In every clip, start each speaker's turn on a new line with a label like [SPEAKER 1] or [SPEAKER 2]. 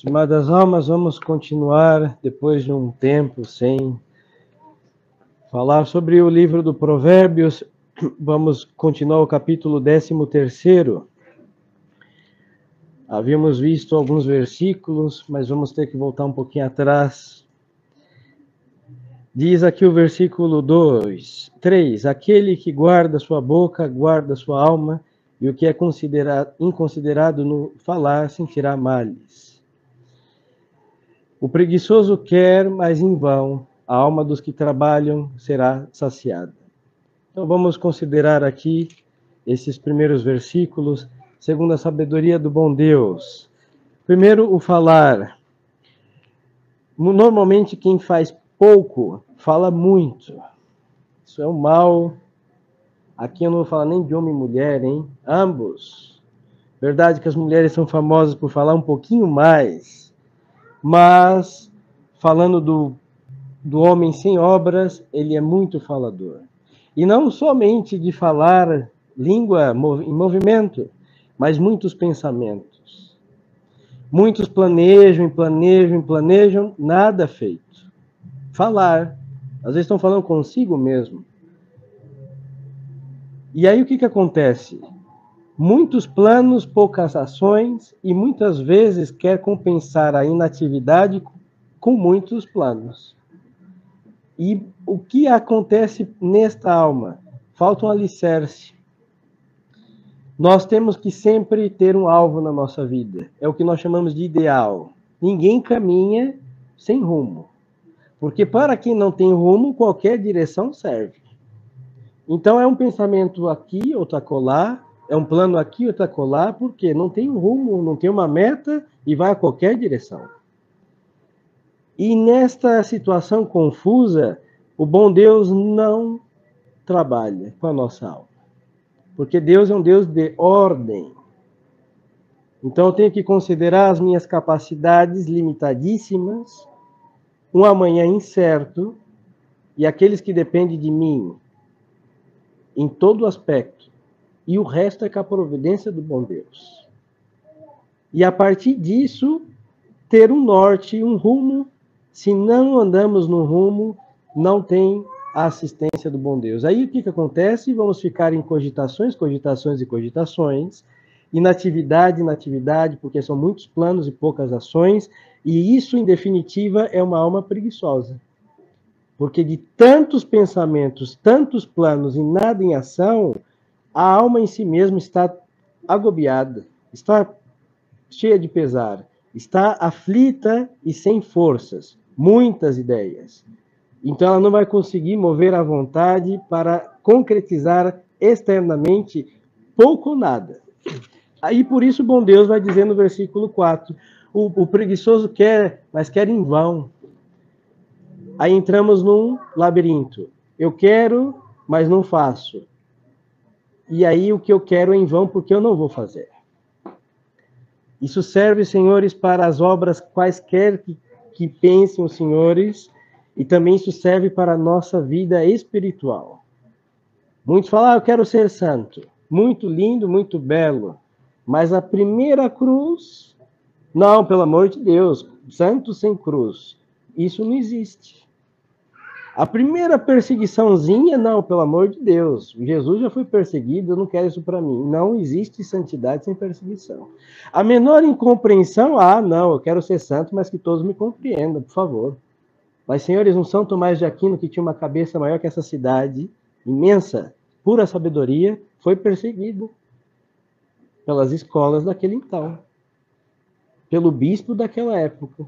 [SPEAKER 1] Estimadas almas, vamos continuar depois de um tempo sem falar sobre o livro do Provérbios. Vamos continuar o capítulo 13º. Havíamos visto alguns versículos, mas vamos ter que voltar um pouquinho atrás. Diz aqui o versículo 3: aquele que guarda sua boca, guarda sua alma, e o que é inconsiderado no falar sentirá males. O preguiçoso quer, mas em vão, a alma dos que trabalham será saciada. Então vamos considerar aqui esses primeiros versículos, segundo a sabedoria do bom Deus. Primeiro, o falar. Normalmente quem faz pouco, fala muito. Isso é um mal. Aqui eu não vou falar nem de homem e mulher, hein? Ambos. Verdade que as mulheres são famosas por falar um pouquinho mais. Mas, falando do homem sem obras, ele é muito falador. E não somente de falar língua em movimento, mas muitos pensamentos. Muitos planejam, nada feito. Falar. Às vezes estão falando consigo mesmo. E aí o que acontece? Muitos planos, poucas ações, e muitas vezes quer compensar a inatividade com muitos planos. E o que acontece nesta alma? Falta um alicerce. Nós temos que sempre ter um alvo na nossa vida. É o que nós chamamos de ideal. Ninguém caminha sem rumo. Porque para quem não tem rumo, qualquer direção serve. Então é um pensamento aqui, outro acolá, é um plano aqui, outro acolá, porque não tem um rumo, não tem uma meta e vai a qualquer direção. E nesta situação confusa, o bom Deus não trabalha com a nossa alma. Porque Deus é um Deus de ordem. Então eu tenho que considerar as minhas capacidades limitadíssimas, um amanhã incerto, e aqueles que dependem de mim em todo aspecto. E o resto é com a providência do bom Deus. E a partir disso, ter um norte, um rumo. Se não andamos no rumo, não tem a assistência do bom Deus. Aí o que acontece? Vamos ficar em cogitações, inatividade, porque são muitos planos e poucas ações, e isso, em definitiva, é uma alma preguiçosa. Porque de tantos pensamentos, tantos planos e nada em ação, a alma em si mesma está agobiada, está cheia de pesar, está aflita e sem forças, muitas ideias. Então ela não vai conseguir mover a vontade para concretizar externamente pouco ou nada. Aí por isso o bom Deus vai dizer no versículo 4, o preguiçoso quer, mas quer em vão. Aí entramos num labirinto. Eu quero, mas não faço. E aí o que eu quero é em vão, porque eu não vou fazer. Isso serve, senhores, para as obras quaisquer que pensem os senhores, e também isso serve para a nossa vida espiritual. Muitos falam, eu quero ser santo. Muito lindo, muito belo. Mas a primeira cruz, não, pelo amor de Deus, santo sem cruz. Isso não existe. A primeira perseguiçãozinha, não, pelo amor de Deus. Jesus já foi perseguido, eu não quero isso para mim. Não existe santidade sem perseguição. A menor incompreensão, não, eu quero ser santo, mas que todos me compreendam, por favor. Mas, senhores, um São Tomás de Aquino, que tinha uma cabeça maior que essa cidade, imensa, pura sabedoria, foi perseguido pelas escolas daquele então, pelo bispo daquela época.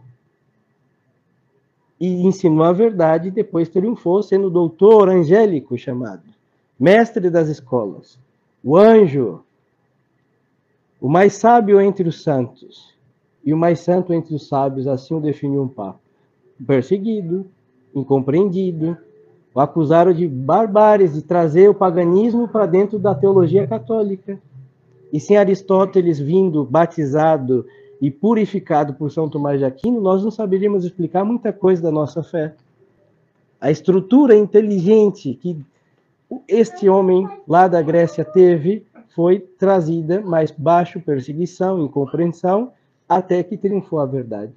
[SPEAKER 1] E ensinou a verdade e depois triunfou, sendo doutor angélico chamado, mestre das escolas, o anjo, o mais sábio entre os santos, e o mais santo entre os sábios, assim o definiu um papa. Perseguido, incompreendido, o acusaram de barbáries, de trazer o paganismo para dentro da teologia católica. E sem Aristóteles vindo batizado e purificado por São Tomás de Aquino, nós não saberíamos explicar muita coisa da nossa fé. A estrutura inteligente que este homem lá da Grécia teve foi trazida, mas baixo perseguição, incompreensão, até que triunfou a verdade.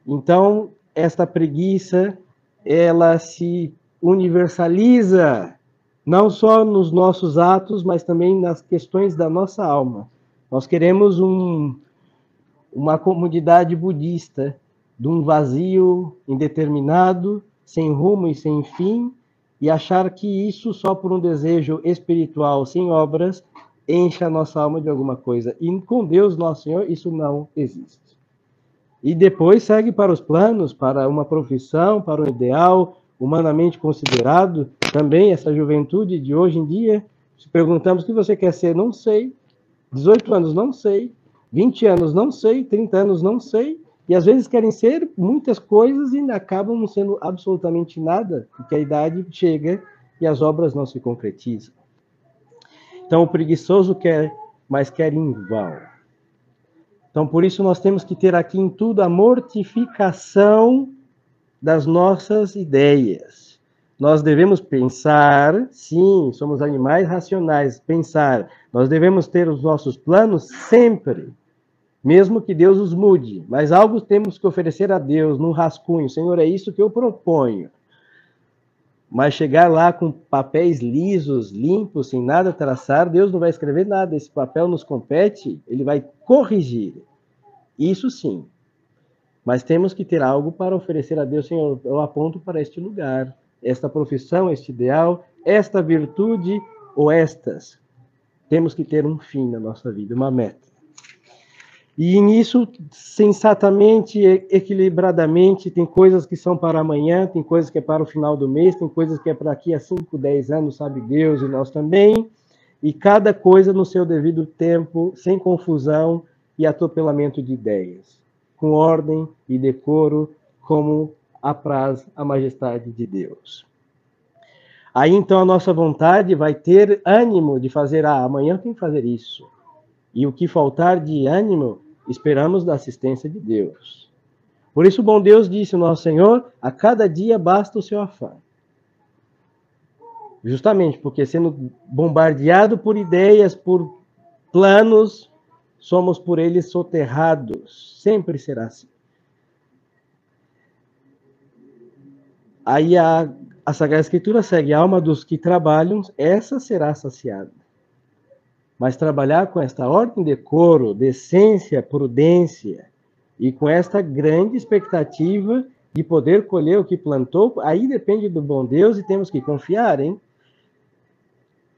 [SPEAKER 1] Então, esta preguiça, ela se universaliza não só nos nossos atos, mas também nas questões da nossa alma. Nós queremos uma comunidade budista, de um vazio indeterminado, sem rumo e sem fim, e achar que isso só por um desejo espiritual, sem obras, enche a nossa alma de alguma coisa. E com Deus, nosso Senhor, isso não existe. E depois segue para os planos, para uma profissão, para um ideal humanamente considerado. Também essa juventude de hoje em dia, se perguntamos o que você quer ser, não sei. 18 anos, não sei. 20 anos, não sei. 30 anos, não sei. E às vezes querem ser muitas coisas e acabam não sendo absolutamente nada, porque a idade chega e as obras não se concretizam. Então o preguiçoso quer, mas quer em vão. Então, por isso, nós temos que ter aqui em tudo a mortificação das nossas ideias. Nós devemos pensar, sim, somos animais racionais, pensar. Nós devemos ter os nossos planos sempre, mesmo que Deus os mude. Mas algo temos que oferecer a Deus num rascunho. Senhor, é isso que eu proponho. Mas chegar lá com papéis lisos, limpos, sem nada traçar, Deus não vai escrever nada. Esse papel nos compete, ele vai corrigir. Isso sim. Mas temos que ter algo para oferecer a Deus. Senhor, eu aponto para este lugar, esta profissão, este ideal, esta virtude ou estas. Temos que ter um fim na nossa vida, uma meta. E nisso, sensatamente, equilibradamente, tem coisas que são para amanhã, tem coisas que é para o final do mês, tem coisas que é para daqui a 5, 10 anos, sabe Deus e nós também. E cada coisa no seu devido tempo, sem confusão e atropelamento de ideias, com ordem e decoro, como apraz a majestade de Deus. Aí, então, a nossa vontade vai ter ânimo de fazer, amanhã eu tenho que fazer isso. E o que faltar de ânimo, esperamos da assistência de Deus. Por isso, o bom Deus disse, nosso Senhor, a cada dia basta o seu afã. Justamente porque sendo bombardeado por ideias, por planos, somos por eles soterrados. Sempre será assim. Aí a Sagrada Escritura segue, a alma dos que trabalham, essa será saciada. Mas trabalhar com esta ordem, decoro, decência, prudência, e com esta grande expectativa de poder colher o que plantou, aí depende do bom Deus e temos que confiar, hein?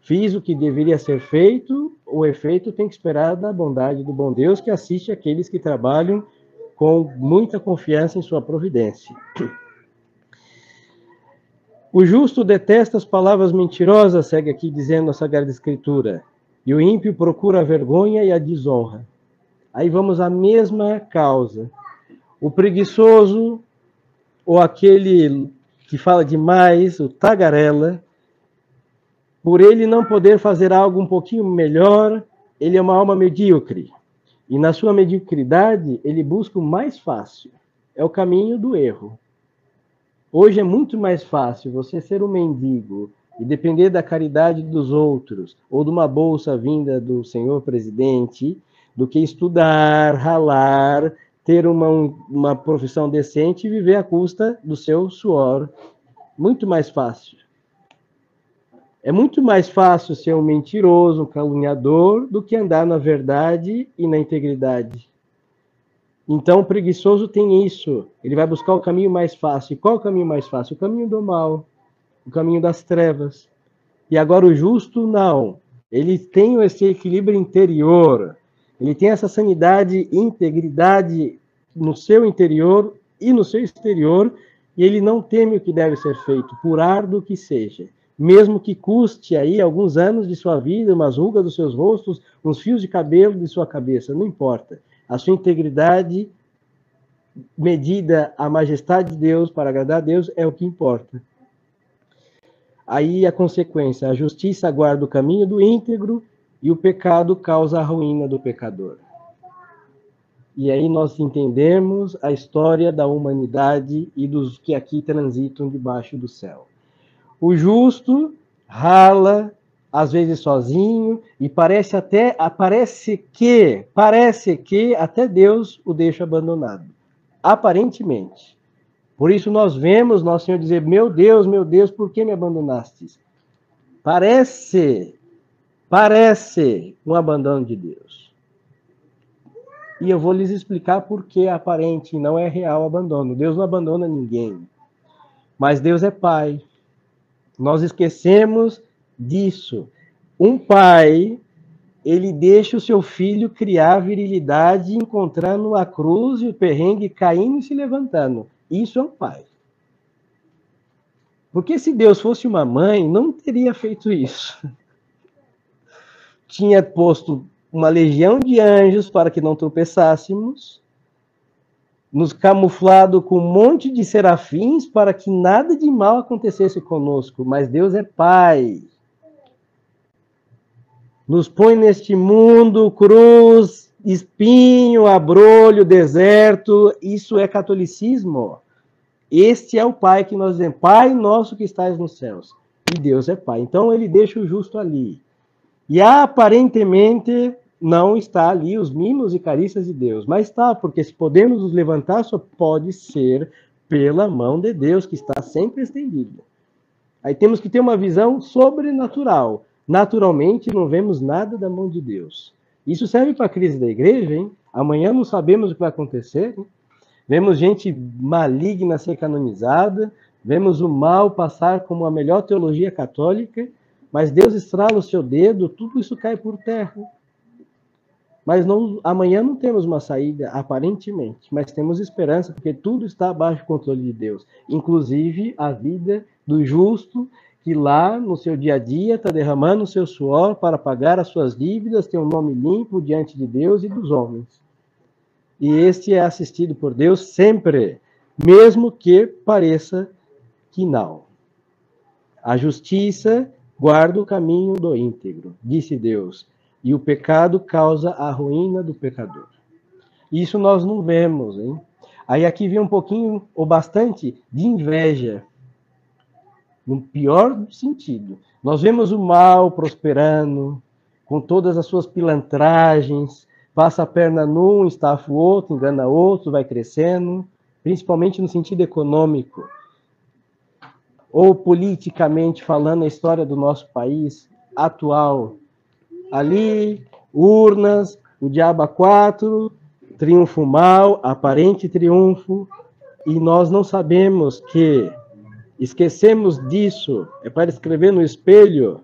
[SPEAKER 1] Fiz o que deveria ser feito, o efeito tem que esperar da bondade do bom Deus que assiste aqueles que trabalham com muita confiança em sua providência. O justo detesta as palavras mentirosas, segue aqui dizendo a Sagrada Escritura, e o ímpio procura a vergonha e a desonra. Aí vamos à mesma causa. O preguiçoso, ou aquele que fala demais, o tagarela, por ele não poder fazer algo um pouquinho melhor, ele é uma alma medíocre. E na sua mediocridade, ele busca o mais fácil. É o caminho do erro. Hoje é muito mais fácil você ser um mendigo e depender da caridade dos outros, ou de uma bolsa vinda do senhor presidente, do que estudar, ralar, ter uma profissão decente e viver à custa do seu suor. Muito mais fácil. É muito mais fácil ser um mentiroso, um caluniador, do que andar na verdade e na integridade. Então, o preguiçoso tem isso. Ele vai buscar o caminho mais fácil. E qual é o caminho mais fácil? O caminho do mal, o caminho das trevas. E agora o justo, não. Ele tem esse equilíbrio interior. Ele tem essa sanidade e integridade no seu interior e no seu exterior, e ele não teme o que deve ser feito, por árduo que seja. Mesmo que custe aí alguns anos de sua vida, umas rugas dos seus rostos, uns fios de cabelo de sua cabeça, não importa. A sua integridade, medida à majestade de Deus, para agradar a Deus, é o que importa. Aí a consequência, a justiça guarda o caminho do íntegro e o pecado causa a ruína do pecador. E aí nós entendemos a história da humanidade e dos que aqui transitam debaixo do céu. O justo rala, às vezes sozinho, e parece que até Deus o deixa abandonado. Aparentemente. Por isso nós vemos nosso Senhor dizer: meu Deus, por que me abandonastes? Parece um abandono de Deus. E eu vou lhes explicar por que aparente, não é real abandono. Deus não abandona ninguém. Mas Deus é Pai. Nós esquecemos disso. Um pai, ele deixa o seu filho criar virilidade, encontrando a cruz e o perrengue, caindo e se levantando. Isso é um pai. Porque se Deus fosse uma mãe, não teria feito isso. Tinha posto uma legião de anjos para que não tropeçássemos, nos camuflado com um monte de serafins para que nada de mal acontecesse conosco. Mas Deus é Pai. Nos põe neste mundo, cruz, espinho, abrolho, deserto. Isso é catolicismo. Este é o Pai que nós dizemos: Pai nosso que estás nos céus. E Deus é Pai. Então ele deixa o justo ali. E aparentemente não está ali os mimos e carícias de Deus. Mas está, porque se podemos nos levantar, só pode ser pela mão de Deus, que está sempre estendida. Aí temos que ter uma visão sobrenatural. Naturalmente, não vemos nada da mão de Deus. Isso serve para a crise da igreja, hein? Amanhã não sabemos o que vai acontecer. Hein? Vemos gente maligna ser canonizada, vemos o mal passar como a melhor teologia católica, mas Deus estrala o seu dedo, tudo isso cai por terra. Mas não, amanhã não temos uma saída, aparentemente, mas temos esperança, porque tudo está abaixo do controle de Deus, inclusive a vida do justo, que lá no seu dia a dia está derramando o seu suor para pagar as suas dívidas, tem um nome limpo diante de Deus e dos homens. E este é assistido por Deus sempre, mesmo que pareça que não. A justiça guarda o caminho do íntegro, disse Deus, e o pecado causa a ruína do pecador. Isso nós não vemos, hein? Aí aqui vem um pouquinho, ou bastante, de inveja, no pior sentido. Nós vemos o mal prosperando, com todas as suas pilantragens, passa a perna num, estafa o outro, engana outro, vai crescendo, principalmente no sentido econômico. Ou politicamente falando, a história do nosso país atual. Ali, urnas, o diabo a 4, triunfo mal, aparente triunfo, e nós não sabemos que esquecemos disso. É para escrever no espelho: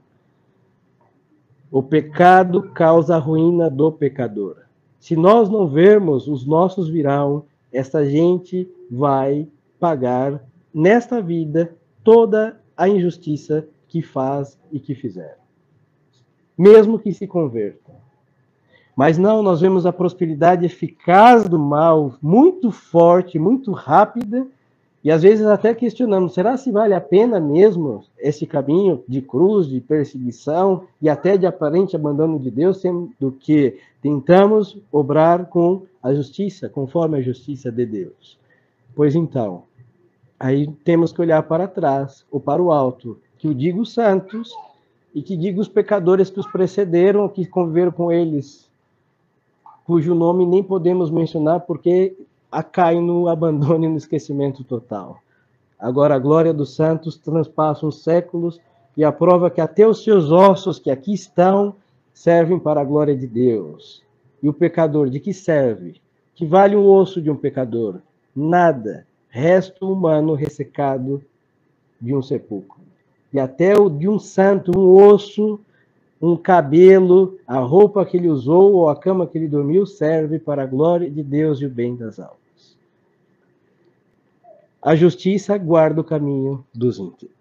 [SPEAKER 1] o pecado causa a ruína do pecador. Se nós não vermos, os nossos virão, essa gente vai pagar nesta vida toda a injustiça que faz e que fizer. Mesmo que se convertam. Mas não, nós vemos a prosperidade eficaz do mal, muito forte, muito rápida, e às vezes até questionamos: será se vale a pena mesmo esse caminho de cruz, de perseguição e até de aparente abandono de Deus, sendo que tentamos obrar com a justiça, conforme a justiça de Deus? Pois então, aí temos que olhar para trás, ou para o alto, que o diga os santos, e que diga os pecadores que os precederam, que conviveram com eles, cujo nome nem podemos mencionar, porque cai no abandono e no esquecimento total. Agora a glória dos santos transpassa os séculos e a prova que até os seus ossos que aqui estão servem para a glória de Deus. E o pecador, de que serve? Que vale um osso de um pecador? Nada. Resto humano ressecado de um sepulcro. E até o de um santo, um osso, um cabelo, a roupa que ele usou ou a cama que ele dormiu serve para a glória de Deus e o bem das almas. A justiça guarda o caminho dos íntegros.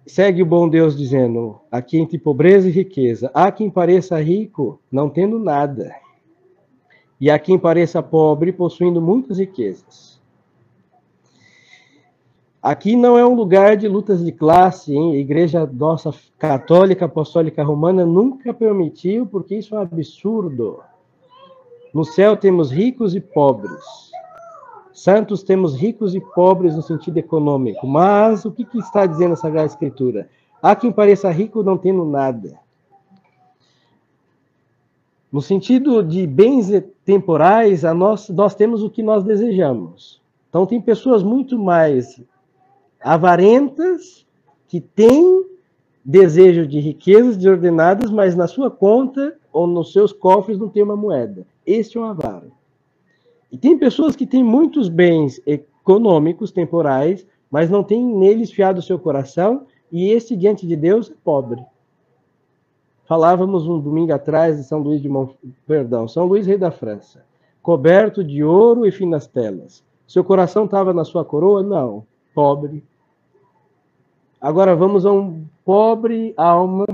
[SPEAKER 1] Segue o bom Deus dizendo: aqui entre pobreza e riqueza, há quem pareça rico não tendo nada, e há quem pareça pobre possuindo muitas riquezas. Aqui não é um lugar de lutas de classe, hein? A igreja nossa católica, apostólica romana nunca permitiu, porque isso é um absurdo. No céu temos ricos e pobres. Santos temos ricos e pobres no sentido econômico. Mas o que está dizendo a Sagrada Escritura? Há quem pareça rico não tendo nada. No sentido de bens temporais, nós temos o que nós desejamos. Então, tem pessoas muito mais avarentas, que têm desejo de riquezas desordenadas, mas na sua conta ou nos seus cofres não tem uma moeda. Este é um avaro. E tem pessoas que têm muitos bens econômicos, temporais, mas não têm neles fiado o seu coração, e este, diante de Deus, é pobre. Falávamos um domingo atrás de São Luís São Luís, rei da França, coberto de ouro e finas telas. Seu coração estava na sua coroa? Não, pobre. Agora vamos a um pobre alma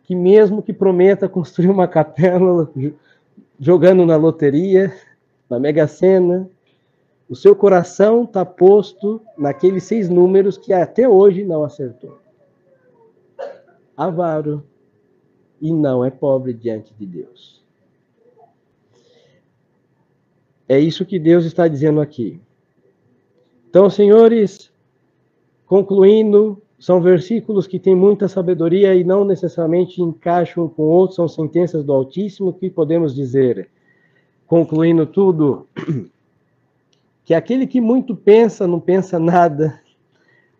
[SPEAKER 1] que mesmo que prometa construir uma capela jogando na loteria, na Mega Sena, o seu coração está posto naqueles 6 números que até hoje não acertou. Avaro. E não é pobre diante de Deus. É isso que Deus está dizendo aqui. Então, senhores, concluindo, são versículos que têm muita sabedoria e não necessariamente encaixam com outros, são sentenças do Altíssimo, que podemos dizer, concluindo tudo, que aquele que muito pensa, não pensa nada,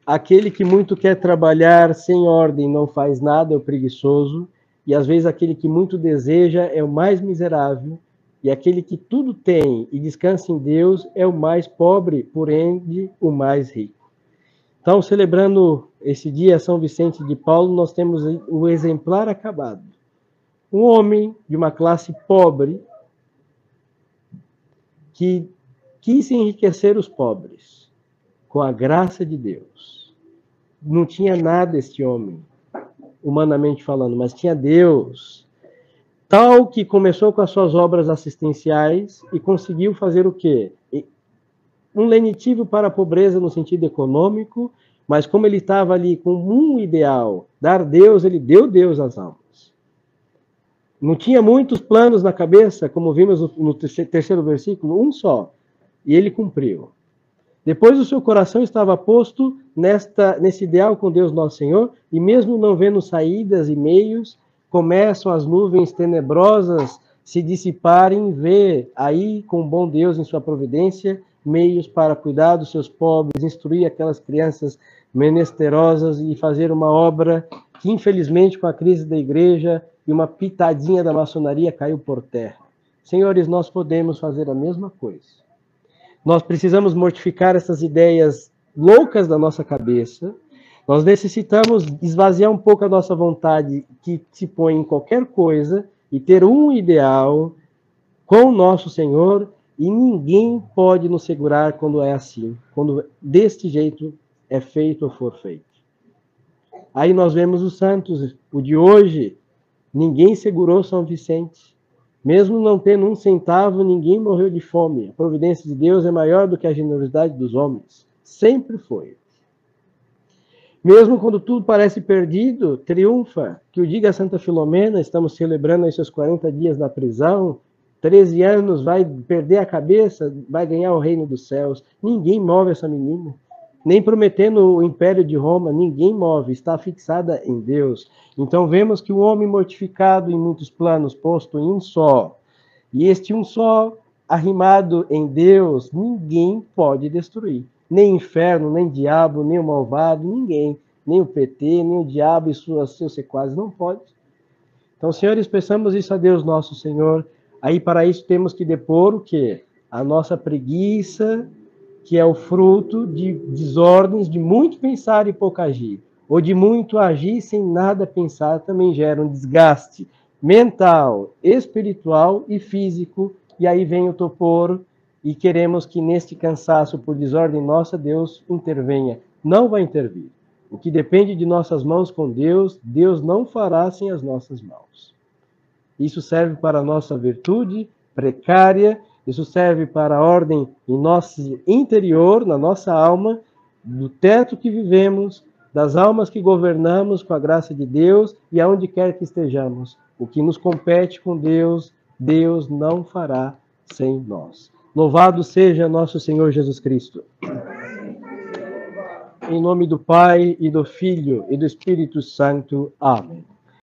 [SPEAKER 1] aquele que muito quer trabalhar sem ordem, não faz nada, é o preguiçoso, e às vezes aquele que muito deseja é o mais miserável, e aquele que tudo tem e descansa em Deus é o mais pobre, porém o mais rico. Então, celebrando esse dia São Vicente de Paulo, nós temos o exemplar acabado. Um homem de uma classe pobre que quis enriquecer os pobres com a graça de Deus. Não tinha nada este homem, humanamente falando, mas tinha Deus. Tal que começou com as suas obras assistenciais e conseguiu fazer o quê? Um lenitivo para a pobreza no sentido econômico, mas como ele estava ali com um ideal, dar Deus, ele deu Deus às almas. Não tinha muitos planos na cabeça, como vimos no terceiro versículo, um só, e ele cumpriu. Depois o seu coração estava posto nesse ideal com Deus Nosso Senhor, e mesmo não vendo saídas e meios, começam as nuvens tenebrosas se dissiparem, vê aí com o bom Deus em sua providência meios para cuidar dos seus pobres, instruir aquelas crianças menesterosas e fazer uma obra que, infelizmente, com a crise da igreja e uma pitadinha da maçonaria, caiu por terra. Senhores, nós podemos fazer a mesma coisa. Nós precisamos mortificar essas ideias loucas da nossa cabeça. Nós necessitamos esvaziar um pouco a nossa vontade, que se põe em qualquer coisa, e ter um ideal com o nosso Senhor, e ninguém pode nos segurar quando é assim, quando deste jeito é feito ou for feito. Aí nós vemos os santos, o de hoje, ninguém segurou São Vicente. Mesmo não tendo um centavo, ninguém morreu de fome. A providência de Deus é maior do que a generosidade dos homens. Sempre foi. Mesmo quando tudo parece perdido, triunfa. Que o diga Santa Filomena, estamos celebrando aí seus 40 dias na prisão, 13 anos, vai perder a cabeça, vai ganhar o reino dos céus. Ninguém move essa menina. Nem prometendo o império de Roma, ninguém move, está fixada em Deus. Então vemos que o homem mortificado em muitos planos, posto em um só, e este um só, arrimado em Deus, ninguém pode destruir. Nem inferno, nem diabo, nem o malvado, ninguém. Nem o PT, nem o diabo e seus sequazes, não pode. Então, senhores, peçamos isso a Deus nosso Senhor. Aí, para isso, temos que depor o quê? A nossa preguiça, que é o fruto de desordens, de muito pensar e pouco agir. Ou de muito agir sem nada pensar, também gera um desgaste mental, espiritual e físico. E aí vem o topor, e queremos que neste cansaço por desordem nossa, Deus intervenha. Não vai intervir. O que depende de nossas mãos com Deus, Deus não fará sem as nossas mãos. Isso serve para a nossa virtude precária, isso serve para a ordem em nosso interior, na nossa alma, do teto que vivemos, das almas que governamos com a graça de Deus e aonde quer que estejamos. O que nos compete com Deus, Deus não fará sem nós. Louvado seja nosso Senhor Jesus Cristo. Em nome do Pai, e do Filho, e do Espírito Santo. Amém.